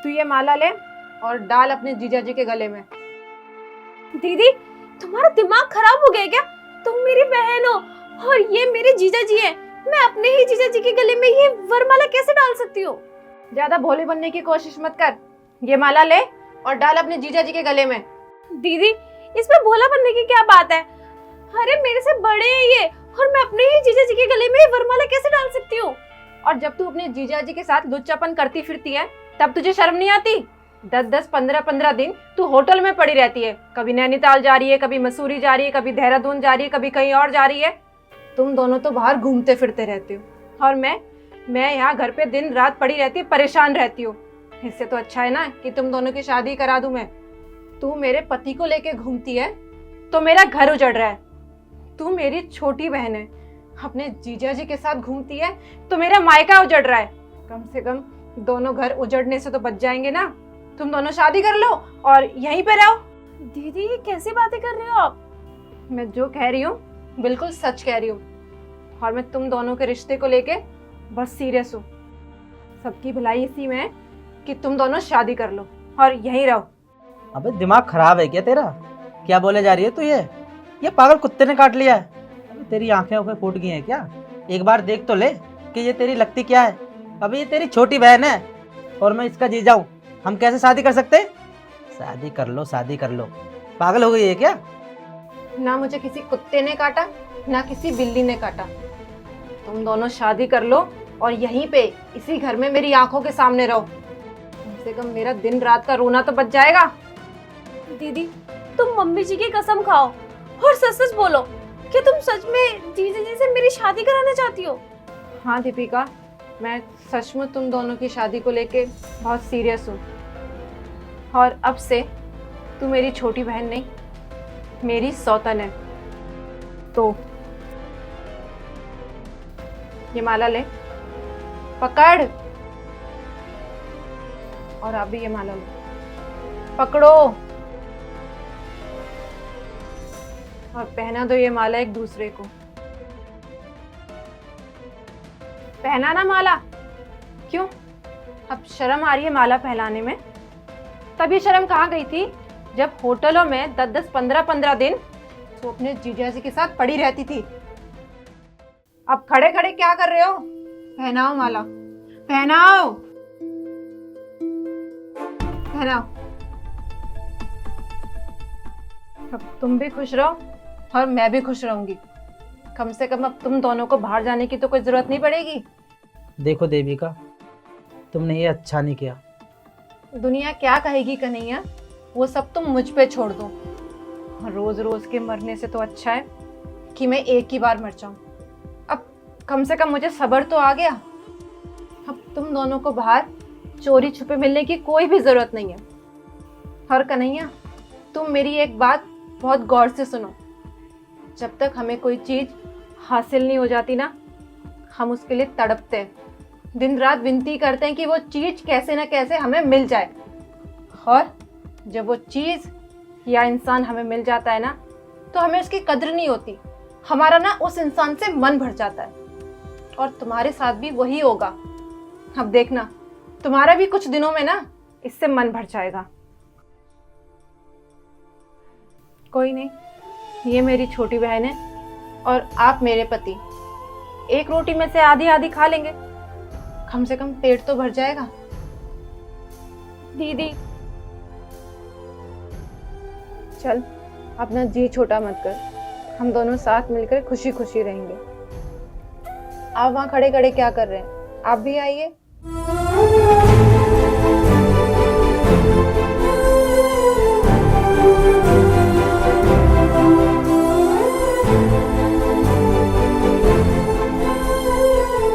तू ये माला ले और डाल अपने जीजा जी के गले में। दीदी तुम्हारा दिमाग खराब हो गया क्या? तुम मेरी बहन हो और ये मेरे जीजा जी हैं। मैं अपने ही जीजा जी के गले में ये वरमाला कैसे डाल सकती हूँ? ज्यादा भोले बनने की कोशिश मत कर। ये माला ले और डाल अपने जीजा जी के गले में। दीदी इसमें भोला बनने की क्या बात है? अरे मेरे से बड़े हैं ये और मैं अपने ही जीजा जी के गले में ये वरमाला कैसे डाल सकती हूँ? और जब तू अपने जीजा जी के साथ लुच्चापन करती फिरती है तब तुझे शर्म नहीं आती? 10-10, 15-15 दिन तू होटल में पड़ी रहती है। कभी नैनीताल जा रही है, कभी मसूरी जा रही है, कभी देहरादून जा रही है, कभी कहीं और जा रही है। तुम दोनों तो बाहर घूमते फिरते रहते हो और मैं यहाँ घर पे दिन रात पड़ी रहती हूँ, परेशान रहती हूँ। इससे तो अच्छा है ना कि तुम दोनों की शादी करा दूं मैं। तू मेरे पति को लेके घूमती है तो मेरा घर उजड़ रहा है। तू मेरी छोटी बहन है, अपने जीजा जी के साथ घूमती है तो मेरा मायका उजड़ रहा है। कम से कम दोनों घर उजड़ने से तो बच जाएंगे ना। तुम दोनों शादी कर लो और यहीं पे रहो। दीदी ये कैसी बातें कर रहे हो आप? मैं जो कह रही हूँ बिल्कुल सच कह रही हूँ और मैं तुम दोनों के रिश्ते को लेके बस सीरियस हूँ। सबकी भलाई इसी में है कि तुम दोनों शादी कर लो और यहीं रहो। अबे दिमाग खराब है क्या तेरा? क्या बोले जा रही है तू? ये पागल कुत्ते ने काट लिया है। अबे तेरी आंखें फूट गई हैं क्या? एक बार देख तो ले कि ये तेरी लगती क्या है। अबे ये तेरी छोटी बहन है और मैं इसका जीजा हूँ। हम कैसे शादी कर सकते? शादी कर लो, शादी कर लो। पागल हो गई है क्या? ना मुझे किसी कुत्ते ने काटा ना किसी बिल्ली ने काटा। तुम दोनों शादी कर लो और यहीं पे इसी घर में मेरी आंखों के सामने रहो। कम से कम मेरा दिन रात का रोना तो बच जाएगा। दीदी तुम मम्मी जी की कसम खाओ और सच सच बोलो कि तुम सच में जीजा जी से मेरी शादी कराना चाहती हो? हाँ दीपिका, मैं सचमुच तुम दोनों की शादी को लेके बहुत सीरियस हूँ और अब से तू मेरी छोटी बहन नहीं, मेरी सौतन है। तो ये माला ले, पकड़। और आप भी ये माला लो, पकड़ो और पहना दो ये माला एक दूसरे को। पहना ना माला। क्यों, अब शर्म आ रही है माला पहनाने में? तभी शर्म कहाँ गई थी जब होटलों में 10-10, 15-15 दिन तो अपने जीजा जी के साथ पड़ी रहती थी। अब खड़े खड़े क्या कर रहे हो? पहनाओ माला, पहनाओ, पहनाओ। अब तुम भी खुश रहो और मैं भी खुश रहूंगी। कम से कम अब तुम दोनों को बाहर जाने की तो कोई जरूरत नहीं पड़ेगी। देखो देविका, तुमने ये अच्छा नहीं किया। दुनिया क्या कहेगी कन्हैया, वो सब तुम मुझ पे छोड़ दो। रोज रोज के मरने से तो अच्छा है कि मैं एक ही बार मर जाऊं। अब कम से कम मुझे सब्र तो आ गया। अब तुम दोनों को बाहर चोरी छुपे मिलने की कोई भी जरूरत नहीं है। और कन्हैया, तुम मेरी एक बात बहुत गौर से सुनो। जब तक हमें कोई चीज हासिल नहीं हो जाती ना, हम उसके लिए तड़पते हैं, दिन रात विनती करते हैं कि वो चीज कैसे ना कैसे हमें मिल जाए। और जब वो चीज या इंसान हमें मिल जाता है ना, तो हमें उसकी कद्र नहीं होती। हमारा ना उस इंसान से मन भर जाता है। और तुम्हारे साथ भी वही होगा। अब देखना, तुम्हारा भी कुछ दिनों में ना इससे मन भर जाएगा। कोई नहीं, ये मेरी छोटी बहन है और आप मेरे पति। एक रोटी में से आधी आधी खा लेंगे, कम से कम पेट तो भर जाएगा। दीदी चल, अपना जी छोटा मत कर। हम दोनों साथ मिलकर खुशी खुशी रहेंगे। आप वहां खड़े खड़े क्या कर रहे हैं? आप भी आइए।